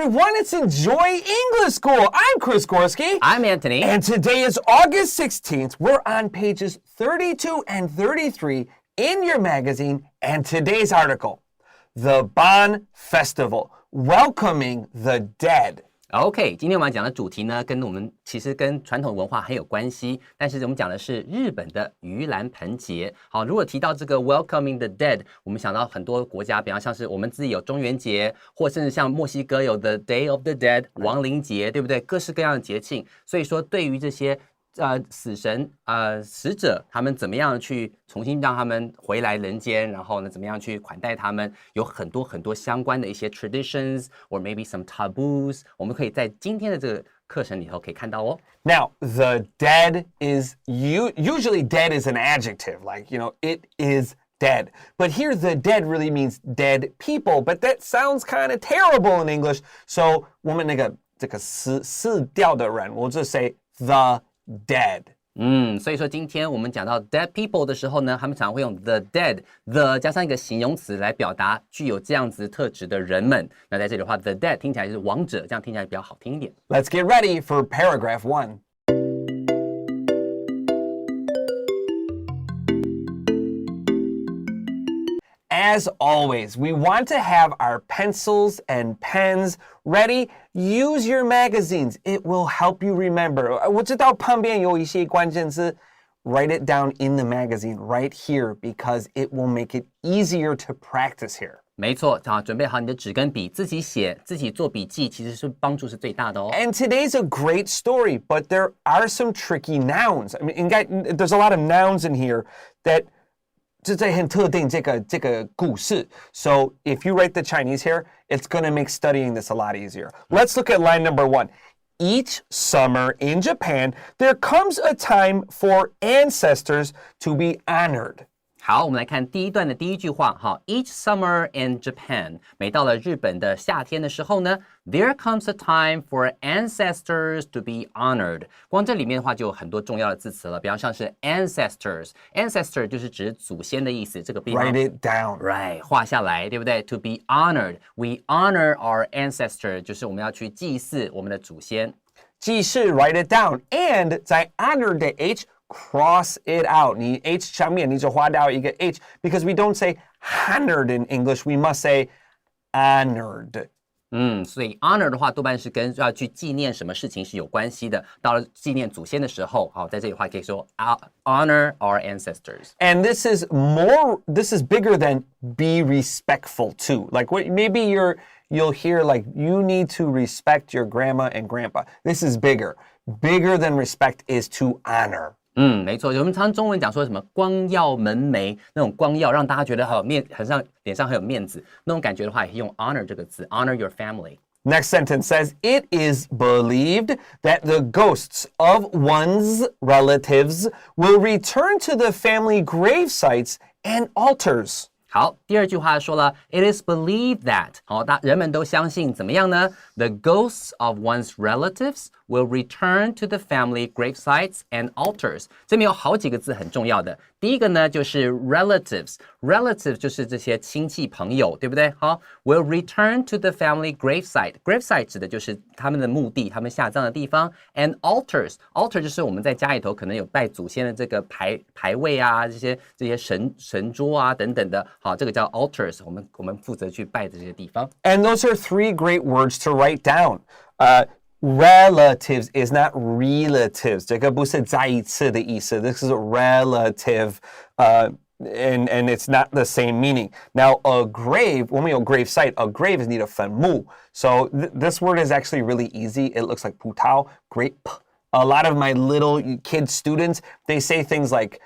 everyone. It's Enjoy English School. I'm Chris Gorski. I'm Antony. And today is August 16th. We're on pages 32 and 33 in your magazine. And today's article, The Bon Festival, Welcoming the Dead. OK， 今天我们讲的主题呢，其实跟传统文化很有关系，但是我们讲的是日本的盂兰盆节。好，如果提到这个 Welcoming the Dead， 我们想到很多国家，比方像是我们自己有中元节，或甚至像墨西哥有 The Day of the Dead 亡灵节，对不对？各式各样的节庆。所以说，对于这些死神死者，他们怎么样去重新让他们回来人间，然后呢，怎么样去款待他们，有很多很多相关的一些 traditions or maybe some taboos， 我们可以在今天的这个课程里头可以看到哦。Now, the dead is usually dead is an adjective, like, it is dead. But here, the dead really means dead people, but that sounds kind of terrible in English. So, 我们这个死掉的人 we'll just say the dead. 所以说今天我们讲到 dead people 的时候呢，他们常会用 the dead，the 加上一个形容词来表达具有这样子特质的人们。那在这里的话 the dead 听起来是亡者，这样听起来比较好听一点。Let's get ready for paragraph 1. As always, we want to have our pencils and pens ready. Use your magazines. It will help you remember. 我知道旁边有一些关键字 Write it down in the magazine right here because it will make it easier to practice here. 没错，准备好你的纸跟笔，自己写，自己做笔记，其实是帮助是最大的哦。And today's a great story, but there are some tricky nouns. I mean, there's a lot of nouns in here that 这很特定这个故事 So if you write the Chinese here, it's going to make studying this a lot easier. Let's look at line number 1. Each summer in Japan, there comes a time for ancestors to be honored. 好，我们来看第一段的第一句话。好 ，Each summer in Japan， 每到了日本的夏天的时候呢 ，There comes a time for ancestors to be honored。光这里面的话就有很多重要的字词了，比方像是 ancestors，ancestor 就是指祖先的意思。这个地方 Write it down. Right， 画下来，对不对 ？To be honored，we honor our ancestor， 就是我们要去祭祀我们的祖先。祭祀 write it down. And 在 honor 的 H。Cross it out. 你 H 上面你就划掉一个 H because we don't say honored in English. We must say honored. 所以 honor 的话多半是跟要去纪念什么事情是有关系的。到了纪念祖先的时候，好，在这里的话可以说 honor our ancestors. And this is bigger than be respectful too. Like maybe you'll hear like you need to respect your grandma and grandpa. This is bigger. Bigger than respect is to honor. 没错，我们常中文讲说什么光耀门楣，那种光耀让大家觉得脸上很有面子，那种感觉的话，也可以用 honor 这个字 ，honor your family. Next sentence says, It is believed that the ghosts of one's relatives will return to the family grave sites and altars. 好，第二句话说了 ，It is believed that， 好，人们都相信怎么样呢 ？The ghosts of one's relatives will return to the family grave sites and altars。这边有好几个字很重要的，第一个呢就是 relatives 就是这些亲戚朋友，对不对？好 ，will return to the family grave site。grave site 指的就是他们的墓地，他们下葬的地方。And altar 就是我们在家里头可能有拜祖先的这个牌位啊，这些神桌啊等等的。好，这个叫 altars， 我们负责去拜这些地方。And those are 3 great words to write down. Relatives is not relatives. 这个不是再一次的意思。This is a relative, and it's not the same meaning. Now, a grave, 我们有 grave site, a grave is 你的坟墓. So this word is actually really easy. It looks like 葡萄, grape. A lot of my little kid students, they say things like,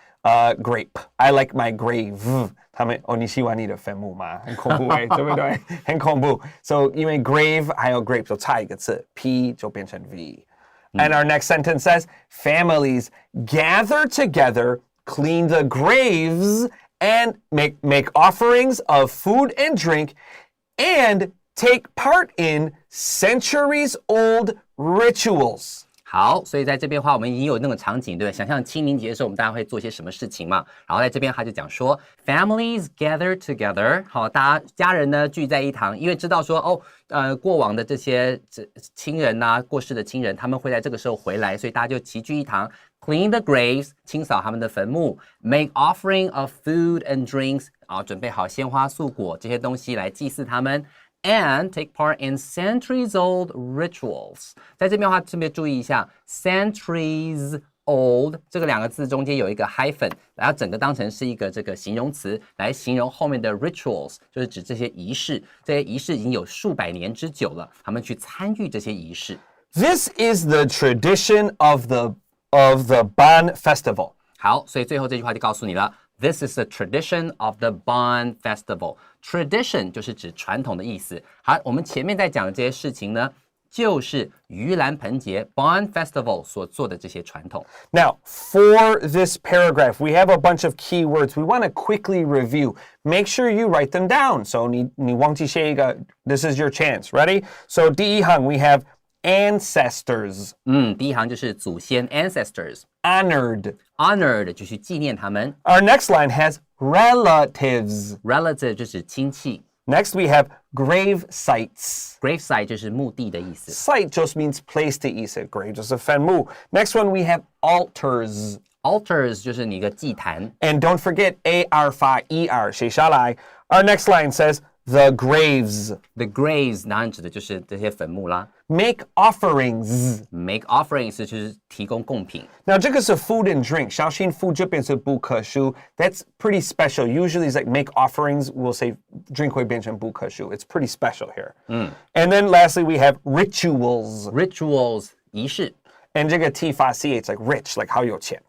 grape. I like my grave. 他们你喜欢你的坟墓吗？很恐怖对不对？很恐怖。So 因为 grave 还有 grape 就差一个字 P 就变成 V. And our next sentence says, families gather together, clean the graves, and make offerings of food and drink, and take part in centuries-old rituals. 好，所以在这边的话，我们已经有那种场景，对不对？想象清明节的时候，我们大家会做些什么事情嘛？然后在这边他就讲说 ，families gather together， 好，大家家人呢聚在一堂，因为知道说过往的这些亲人啊，过世的亲人，他们会在这个时候回来，所以大家就齐聚一堂。Clean the graves， 清扫他们的坟墓 ，make offering of food and drinks， 准备好鲜花素果这些东西来祭祀他们 ，and take part in centuries-old rituals。在这边的话，特别注意一下 centuries old 这个2个字中间有一个 hyphen， 然后整个当成是一个这个形容词来形容后面的 rituals， 就是指这些仪式。这些仪式已经有数百年之久了，他们去参与这些仪式。This is the tradition of the Ban Festival. 好，所以最后这句话就告诉你了。This is the tradition of the Ban Festival. Tradition 就是指传统的意思。好，我们前面在讲的这些事情呢，就是盂兰盆节 Ban Festival 所做的这些传统。Now, for this paragraph, we have a bunch of key words. We want to quickly review. Make sure you write them down. So 你忘记写一个 this is your chance. Ready? So 第一行 we have ancestors. 第一行就是祖先 ancestors. Honored 就是纪念他们。 Our next line has relatives. Relative 就是亲戚。Next we have grave sites. Grave site 就是墓地的意思。 Site just means place 的意思 grave 就是坟墓 Next one we have altars. Altars 就是你一个祭坛。 And don't forget AR 发 ER 写下来 Our next line says the graves. The graves 当然指的就是这些坟墓啦。Make offerings. Make offerings 就是提供贡品。 Now 这个是 food and drink 小心 food 这边是不可数 That's pretty special. Usually it's like make offerings We'll say drink 会变成不可数 It's pretty special here. And then lastly we have rituals. Rituals 仪式。 And 这个 T 发 CH like rich like 好有钱。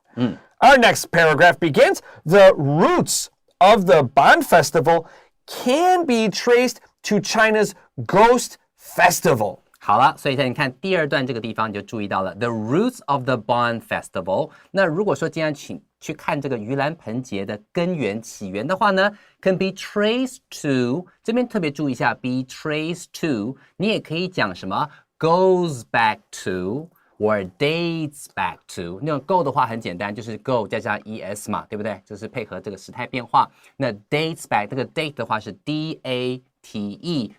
Our next paragraph begins The roots of the Ban Festival can be traced to China's Ghost Festival. 好了，所以你看第二段这个地方你就注意到了 the roots of the Ban Festival。那如果说今天去看这个盂兰盆节的根源起源的话呢 ，can be traced to 这边特别注意一下 be traced to， 你也可以讲什么 goes back to。or dates back to 那种 go 的话很简单，就是 go 加上 es 嘛，对不对？就是配合这个时态变化。那 dates back 这个 date 的话是 date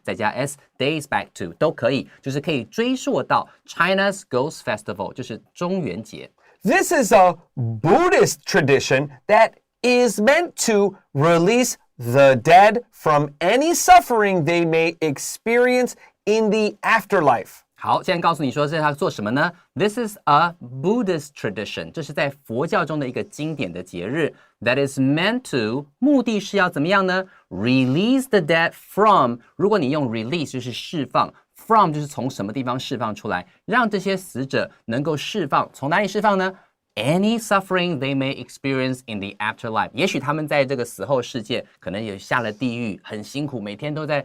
再加 s dates back to 都可以，就是可以追溯到 China's Ghost Festival， 就是中元节。This is a Buddhist tradition that is meant to release the dead from any suffering they may experience in the afterlife. 好，现在告诉你说这是他做什么呢 ？This is a Buddhist tradition， 这是在佛教中的一个经典的节日 that is meant to， 目的是要怎么样呢 ？Release the dead from， 如果你用 release 就是释放 ，from 就是从什么地方释放出来，让这些死者能够释放，从哪里释放呢？Any suffering they may experience in the afterlife， 也许他们在这个死后世界可能也下了地狱，很辛苦，每天都在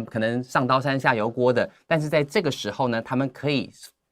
可能上刀山下油锅的，但是在这个时候呢，他们可以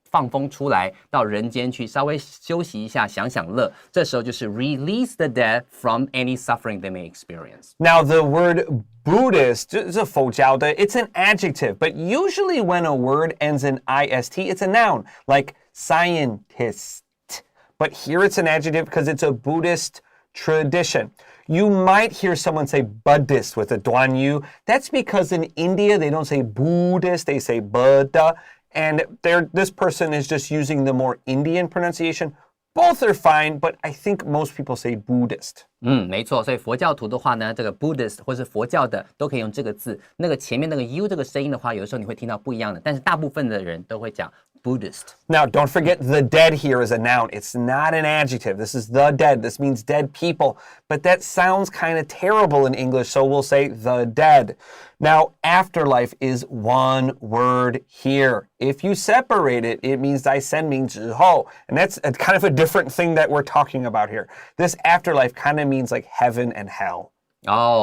放风出来到人间去稍微休息一下，享享乐。这时候就是 release the dead from any suffering they may experience. Now the word Buddhist 是佛教的 it's an adjective, but usually when a word ends in ist, it's a noun, like scientist.But here it's an adjective because it's a Buddhist tradition. You might hear someone say Buddhist with a duan yu. That's because in India, they don't say Buddhist, they say Buddha. And this person is just using the more Indian pronunciation. Both are fine, but I think most people say Buddhist. 没错，所以佛教徒的话呢，这个 Buddhist 或是佛教的都可以用这个字。那个前面那个 u 这个声音的话，有的时候你会听到不一样的，但是大部分的人都会讲 Buddhist. Now, don't forget the dead here is a noun. It's not an adjective. This is the dead. This means dead people. But that sounds kind of terrible in English, so we'll say the dead. Now, afterlife is one word here. If you separate it, it means 在生命之后. And that's kind of a different thing that we're talking about here. This afterlife kind of means like heaven and hell.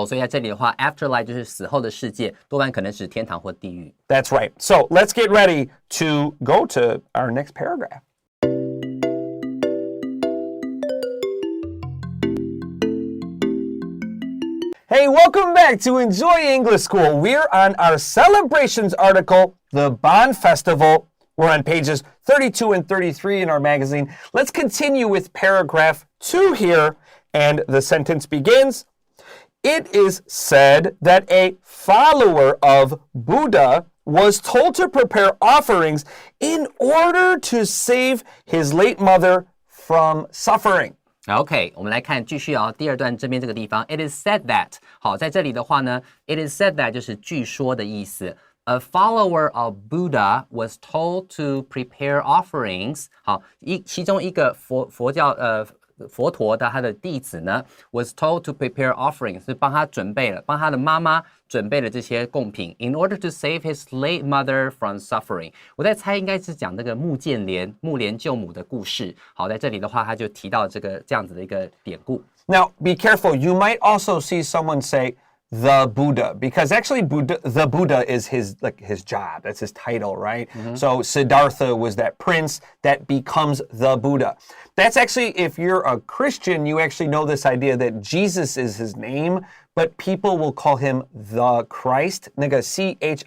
所以在这里的话 afterlife 就是死后的世界，多半可能是天堂或地狱。 That's right. So let's get ready to go to our next paragraph. Hey, welcome back to Enjoy English School. We're on our celebrations article, the Ban Festival, We're on pages 32 and 33 in our magazine. Let's continue with paragraph 2 here, and the sentence begins, It is said that a follower of Buddha was told to prepare offerings in order to save his late mother from suffering. OK， 我们来看继续第二段这边这个地方 ，It is said that， 好，在这里的话呢 ，It is said that 就是据说的意思。A follower of Buddha was told to prepare offerings。好，其中一个佛陀的他的弟子呢 was told to prepare offerings 是帮他的妈妈准备了这些贡品 in order to save his late mother from suffering。 我在猜应该是讲这个木莲救母的故事。好，在这里的话他就提到这样子的一个典故。Now, be careful. You might also see someone say the Buddha, because actually the Buddha is his job. That's his title, right? So Siddhartha was that prince that becomes the Buddha. That's actually, if you're a Christian, you actually know this idea that Jesus is his name, but people will call him the Christ. 那个 Christ,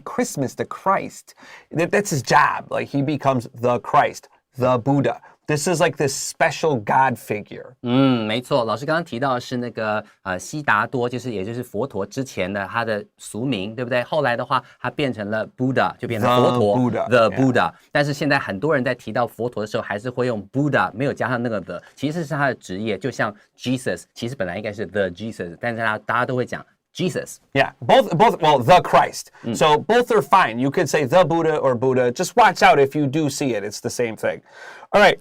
Christmas, the Christ. That's his job. Like he becomes the Christ, the Buddha. This is like this special God figure. 没错，老师刚刚提到的是那个悉达多，也就是佛陀之前的他的俗名，对不对？后来的话，他变成了 Buddha， 就变成佛陀 The Buddha。但是现在很多人在提到佛陀的时候，还是会用 Buddha， 没有加上那个的，其实是他的职业，就像 Jesus， 其实本来应该是 The Jesus， 但是大家都会讲Jesus. Yeah, both, well, the Christ. So both are fine. You could say the Buddha or Buddha. Just watch out if you do see it. It's the same thing. All right.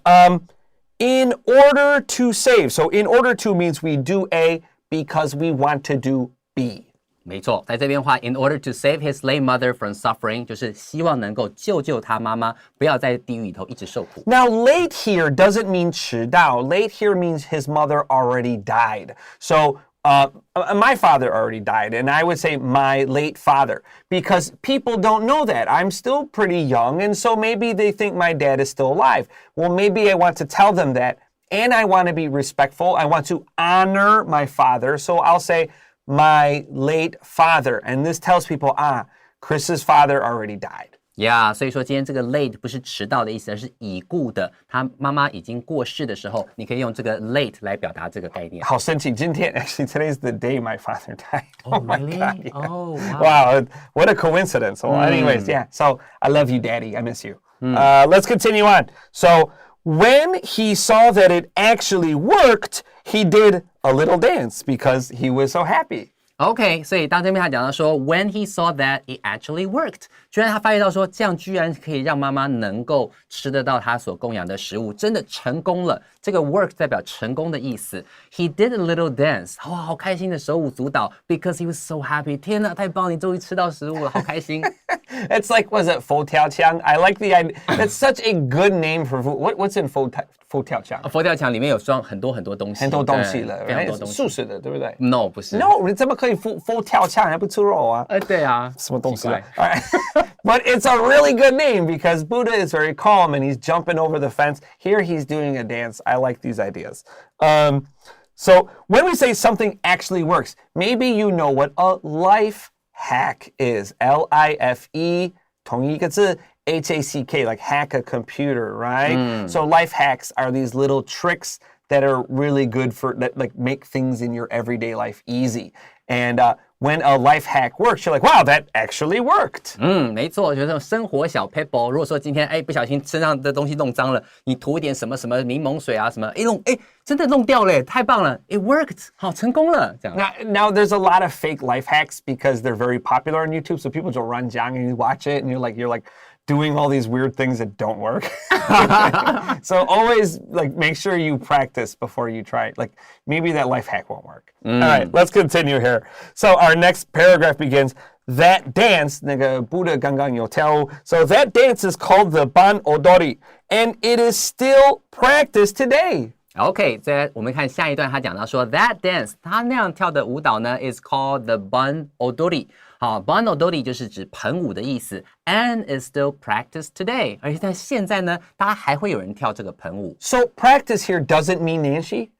In order to save. So in order to means we do A because we want to do B. 没错，在这边的话 in order to save his late mother from suffering 就是希望能够救他妈妈不要在地狱里头一直受苦。Now, late here doesn't mean 迟到. Late here means his mother already died. So my father already died, and I would say my late father, because people don't know that. I'm still pretty young, and so maybe they think my dad is still alive. Well, maybe I want to tell them that, and I want to be respectful. I want to honor my father, so I'll say my late father, and this tells people, Chris's father already died. Yeah， 所以说今天这个 late 不是迟到的意思，而是已故的。他妈妈已经过世的时候，你可以用这个 late 来表达这个概念。好神奇，今天 actually today's the day my father died. Oh, my really? God, yeah. Oh, wow. Wow, what a coincidence. Well, anyways, yeah. So I love you, Daddy. I miss you. Let's continue on. So when he saw that it actually worked, he did a little dance because he was so happy. OK， 所以当这边他讲到说 ，When he saw that it actually worked， 居然他发现到说，这样居然可以让妈妈能够吃得到他所供养的食物，真的成功了。这个 work 代表成功的意思。He did a little dance， 哇，好开心的手舞足蹈 ，because he was so happy。天哪，太棒，你终于吃到食物了，好开心。It's like, was it 佛跳墙? I like the idea. That's such a good name for food. What's in 佛跳墙? 佛跳墙里面有装很多东西，很多东西了，非常多东西。素食的，对不对 ？No， 不是。No， 你怎么可以佛跳墙还不吃肉啊？对啊，什么东西啊 All right. But it's a really good name because Buddha is very calm and he's jumping over the fence. Here he's doing a dance. I like these ideas. So when we say something actually works, maybe you know what a life hack is. L-I-F-E, 同一个字 H-A-C-K, like hack a computer, right? So life hacks are these little tricks that are really good that like make things in your everyday life easy. And when a life hack works, you're like, wow, that actually worked. 没错，就是生活小 pebble。如果说今天不小心身上的东西弄脏了，你涂一点什么柠檬水啊什么，真的弄掉了，太棒了 ，it worked， 好成功了，这样。Now there's a lot of fake life hacks because they're very popular on YouTube. So people just run down and you watch it, and you're like doing all these weird things that don't work. So always like make sure you practice before you try it. Like maybe that life hack won't work. All right, let's continue here. So our next paragraph begins, that dance, 那个 Buddha 刚刚有跳舞. So that dance is called the Ban Odori, and it is still practiced today. OK， 在我们看下一段，他讲到说 that dance， 他那样跳的舞蹈呢 is called the Ban Odori。好 ，Ban Odori 就是指盆舞的意思 ，and is still practiced today。而且在现在呢，大家还会有人跳这个盆舞。So practice here doesn't mean 练习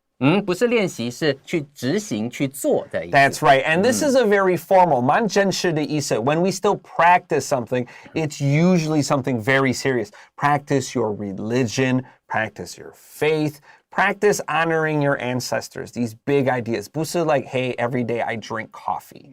不是练习，是去执行、去做的意思。That's right. And this is a very formal, 蛮正式的意思. When we still practice something, it's usually something very serious. Practice your religion, practice your faith, practice honoring your ancestors. These big ideas. 不是 like, hey, every day I drink coffee.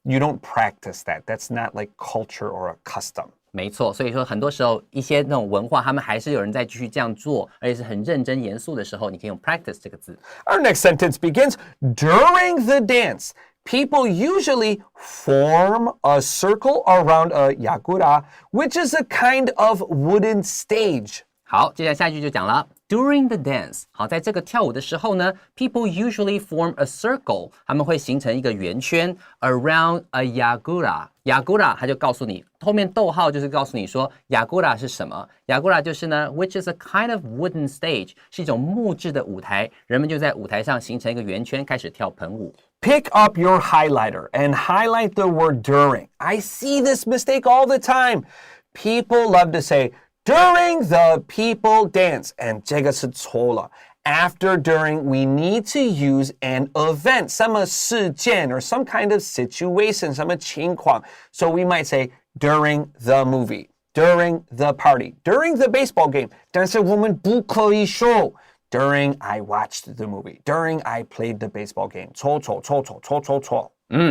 You don't practice that. That's not like culture or a custom. 没错，所以说很多时候一些那种文化，他们还是有人在继续这样做，而且是很认真严肃的时候，你可以用 practice 这个字。Our next sentence begins, during the dance, people usually form a circle around a yakura, which is a kind of wooden stage. 好，接下来下一句就讲了 ，During the dance， 好，在这个跳舞的时候呢 ，people usually form a circle， 他们会形成一个圆圈 around a yagura。yagura 他就告诉你，后面逗号就是告诉你说 yagura 是什么 ？yagura 就是呢 ，which is a kind of wooden stage， 是一种木质的舞台，人们就在舞台上形成一个圆圈，开始跳盆舞。Pick up your highlighter and highlight the word during. I see this mistake all the time. People love to say, during the people dance. And 这个是错了. After, during, we need to use an event, 什么事件 or some kind of situation, 什么情况. So we might say, during the movie, during the party, during the baseball game. 但是我们不可以说 during I watched the movie, during I played the baseball game. 错。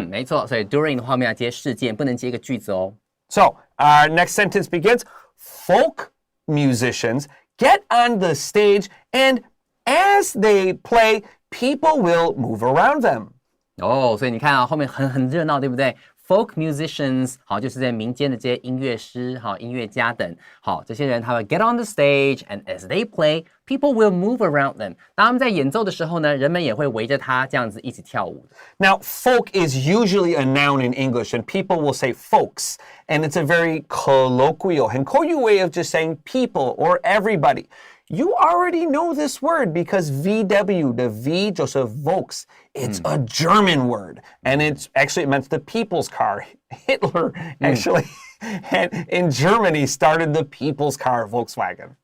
没错，所以 during 的话，我们要接事件，不能接一个句子哦。So, our next sentence begins, folk musicians get on the stage and as they play, people will move around them. 哦，所以你看啊，后面很热闹，对不对？Folk musicians， 好，就是在民间的这些音乐师，好，音乐家等，好，这些人他会 get on the stage and as they play, people will move around them. 当他们在演奏的时候呢，人们也会围着他这样子一起跳舞。Now, folk is usually a noun in English, and people will say folks, and it's a very colloquial, 很口语 way of just saying people or everybody. You already know this word because VW, the V 就是 Volks. It's a German word, and it meant the people's car. Hitler actually in Germany started the people's car, Volkswagen.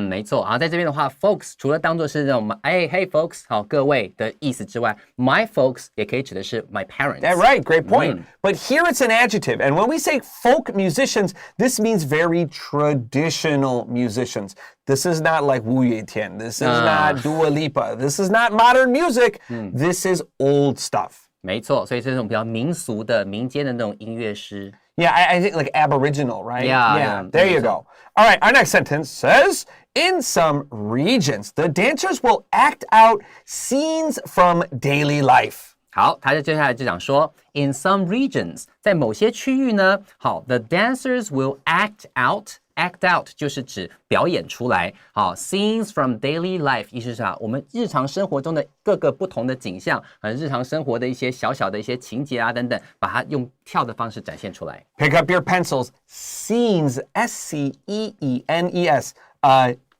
没错啊，在这边的话 folks 除了当作是那种hey folks 好各位的意思之外 my folks 也可以指的是 my parents. That's right, great point. But here it's an adjective, and when we say folk musicians, this means very traditional musicians. This is not like Wu Yetian. This is not Dua Lipa. This is not modern music. This is old stuff. 没错，所以这种比较民俗的民间的那种音乐师。Yeah, I think like Aboriginal, right? Yeah. There you go. All right, our next sentence says, in some regions, the dancers will act out scenes from daily life. 好，他接下来就讲说 ，in some regions， 在某些区域呢，好 ，the dancers will act out。Act out 就是指表演出来，好 ，scenes from daily life 意思是啥？我们日常生活中的各个不同的景象，日常生活的一些小小的一些情节啊等等，把它用跳的方式展现出来。Pick up your pencils. Scenes, S-C-E-E-N-E-S.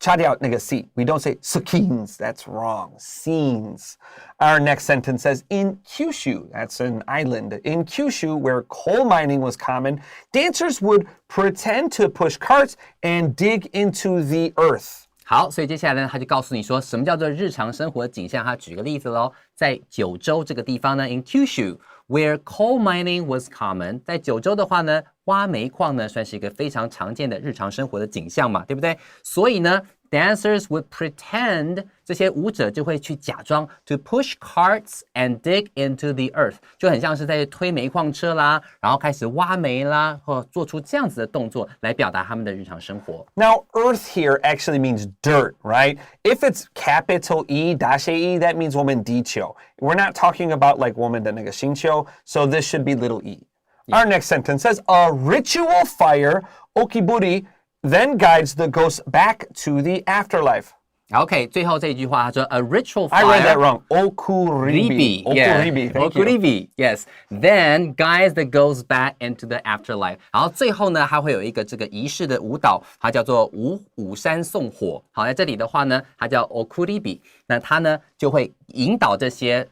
擦掉那个 C. We don't say scenes. That's wrong. Scenes. Our next sentence says, in Kyushu, that's an island. In Kyushu, where coal mining was common, dancers would pretend to push carts and dig into the earth. 好，所以接下来呢，他就告诉你说，什么叫做日常生活的景象？他举个例子喽，在九州这个地方呢 ，in Kyushu，where coal mining was common， 在九州的话呢，挖煤矿呢算是一个非常常见的日常生活的景象嘛，对不对？所以呢 ，dancers would pretend， 这些舞者就会去假装 to push carts and dig into the earth， 就很像是在推煤矿车啦，然后开始挖煤啦，或做出这样子的动作来表达他们的日常生活。Now, earth here actually means dirt, right? If it's capital E, 大写 E, that means 我们地球. We're not talking about like 我们的那个星球, so this should be little e. Yeah. Our next sentence says, a ritual fire, okiburi, then guides the ghost back to the afterlife. OK， 最后这一句话，他说 a ritual fire. I read that wrong. Okuribi. Okuribi. Okuribi. Yes. Then guides the ghost back into the afterlife. 然后最后呢，它会有一个这个仪式的舞蹈，它叫做五山送火。好，在这里的话呢，它叫 Okuribi。那它呢就会引导这些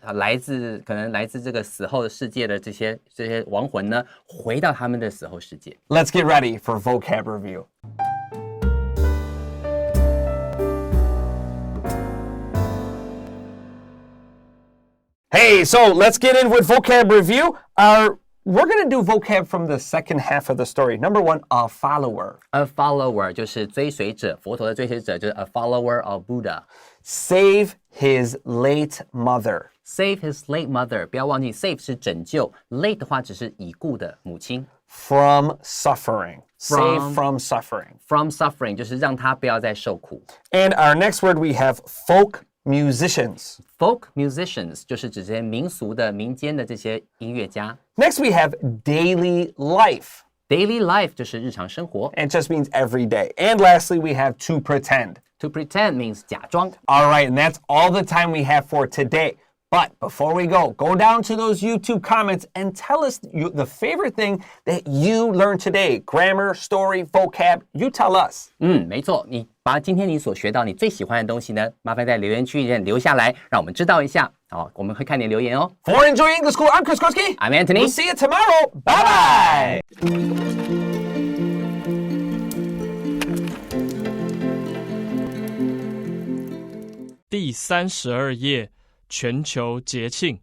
可能来自这个死后的世界的这些亡魂呢，回到他们的死后世界。Let's get ready for vocab review. Hey, so let's get in with vocab review. We're going to do vocab from the second half of the story. Number 1, a follower. A follower 就是追随者，佛陀的追随者就是 a follower of Buddha. Save his late mother. Save his late mother. 不要忘记 save 是拯救 late 的话只是已故的母亲。From suffering. Save from suffering. From suffering 就是让他不要再受苦。And our next word we have folk musicians. Folk musicians 就是指这些民俗的民间的这些音乐家。Next we have daily life. Daily life 就是日常生活。It just means every day. And lastly we have to pretend. To pretend means 假装。All right, and that's all the time we have for today. But before we go down to those YouTube comments and tell us the favorite thing that you learned today. Grammar, story, vocab, you tell us. 没错，你把今天你所学到你最喜欢的东西呢，麻烦在留言区里面留下来，让我们知道一下。好，我们会看你的留言哦。For Enjoy English School, I'm Chris Koski. I'm Antony. We'll see you tomorrow. Bye-bye. 第32页，全球节庆，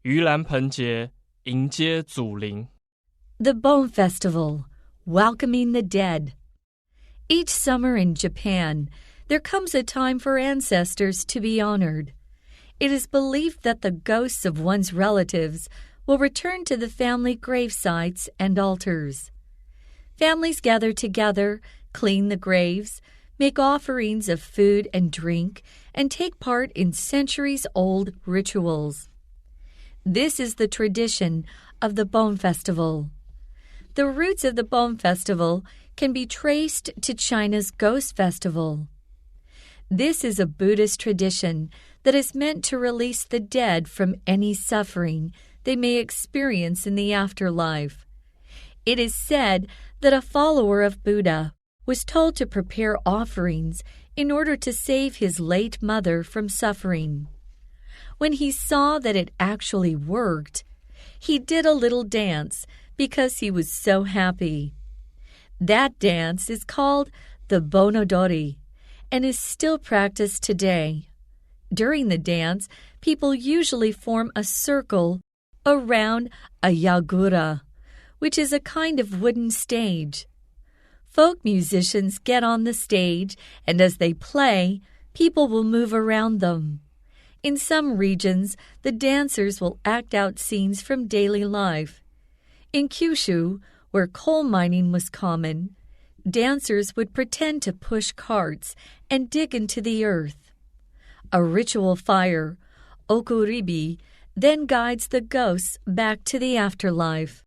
盂兰盆节迎接祖灵。The Bon Festival, welcoming the dead. Each summer in Japan, there comes a time for ancestors to be honored. It is believed that the ghosts of one's relatives will return to the family grave sites and altars. Families gather together, clean the graves, make offerings of food and drink, and take part in centuries-old rituals. This is the tradition of the Bon Festival. The roots of the Bon Festival can be traced to China's Ghost Festival. This is a Buddhist tradition that is meant to release the dead from any suffering they may experience in the afterlife. It is said that a follower of Buddha was told to prepare offerings in order to save his late mother from suffering. When he saw that it actually worked, he did a little dance because he was so happy. That dance is called the Bonodori and is still practiced today. During the dance, people usually form a circle around a yagura, which is a kind of wooden stage. Folk musicians get on the stage, and as they play, people will move around them. In some regions, the dancers will act out scenes from daily life. In Kyushu, where coal mining was common, dancers would pretend to push carts and dig into the earth. A ritual fire, okuribi, then guides the ghosts back to the afterlife.